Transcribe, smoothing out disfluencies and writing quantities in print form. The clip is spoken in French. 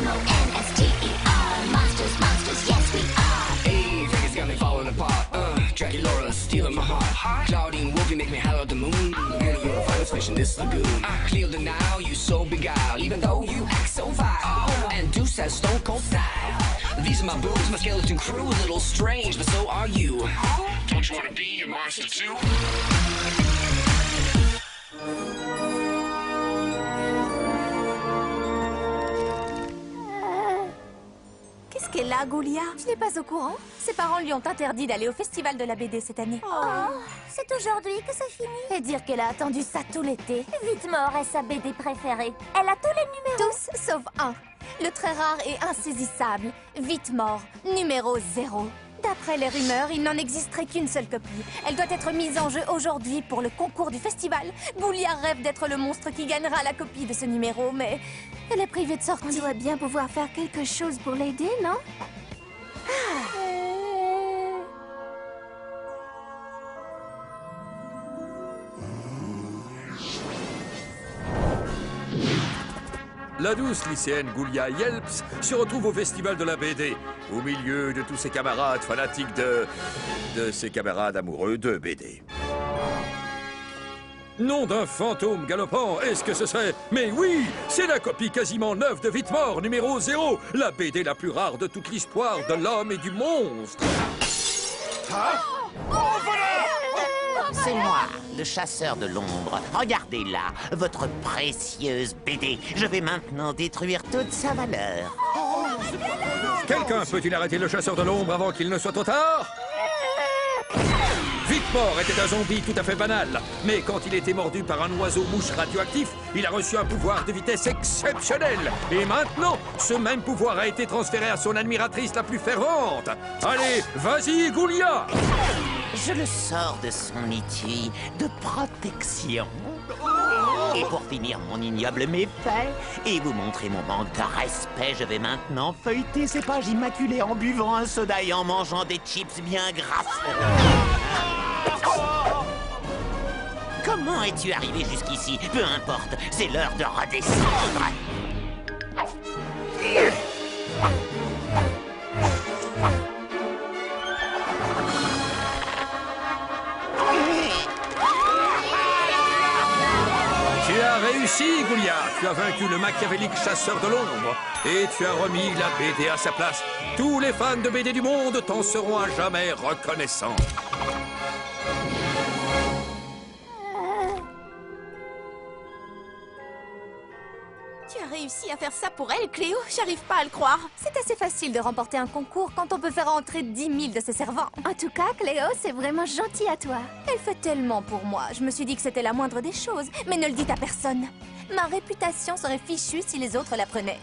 M-O-N-S-T-E-R. Monsters, monsters, yes we are. Hey, Vegas got me falling apart. Dracula, stealing my heart. Claudine Wolfie make me holler at the moon. Girl, you're the finest fish in this lagoon. Clear the now, you so beguiled, even though you act so vile. And Deuce has stone cold style. These are my boobs, my skeleton crew, a little strange, but so are you. Don't you wanna be a monster too? Qu'est-ce qu'elle a, Goulia? Tu n'es pas au courant? Ses parents lui ont interdit d'aller au festival de la BD cette année. Oh, c'est aujourd'hui que ça finit. Et dire qu'elle a attendu ça tout l'été. Vite-Mort est sa BD préférée. Elle a tous les numéros. Tous sauf un. Le très rare et insaisissable. Vite-Mort, numéro 0. D'après les rumeurs, il n'en existerait qu'une seule copie. Elle doit être mise en jeu aujourd'hui pour le concours du festival. Goulia rêve d'être le monstre qui gagnera la copie de ce numéro, mais elle est privée de sortie. On doit bien pouvoir faire quelque chose pour l'aider, non? La douce lycéenne Goulia Yelps se retrouve au festival de la BD, au milieu de tous ses camarades fanatiques de ses camarades amoureux de BD. Nom d'un fantôme galopant, est-ce que ce serait... Mais oui, c'est la copie quasiment neuve de Vite-Mort, numéro 0, la BD la plus rare de toute l'histoire de l'homme et du monstre. C'est moi, le chasseur de l'ombre. Regardez-la, votre précieuse BD. Je vais maintenant détruire toute sa valeur. Quelqu'un peut-il arrêter le chasseur de l'ombre avant qu'il ne soit trop tard? Vite-Mort était un zombie tout à fait banal, mais quand il était mordu par un oiseau-mouche radioactif, il a reçu un pouvoir de vitesse exceptionnel. Et maintenant, ce même pouvoir a été transféré à son admiratrice la plus fervente. Allez, vas-y, Goulia! Je le sors de son étui de protection. Et pour finir mon ignoble méfait et vous montrer mon manque de respect, je vais maintenant feuilleter ces pages immaculées en buvant un soda et en mangeant des chips bien grasses. Comment es-tu arrivé jusqu'ici? Peu importe, c'est l'heure de redescendre. Tu as réussi, Goulia. Tu as vaincu le machiavélique chasseur de l'ombre. Et tu as remis la BD à sa place. Tous les fans de BD du monde t'en seront à jamais reconnaissants. Tu as réussi à faire ça pour elle, Cléo? J'arrive pas à le croire. C'est assez facile de remporter un concours quand on peut faire entrer 10 000 de ses servants. En tout cas, Cléo, c'est vraiment gentil à toi. Elle fait tellement pour moi. Je me suis dit que c'était la moindre des choses. Mais ne le dites à personne. Ma réputation serait fichue si les autres l'apprenaient.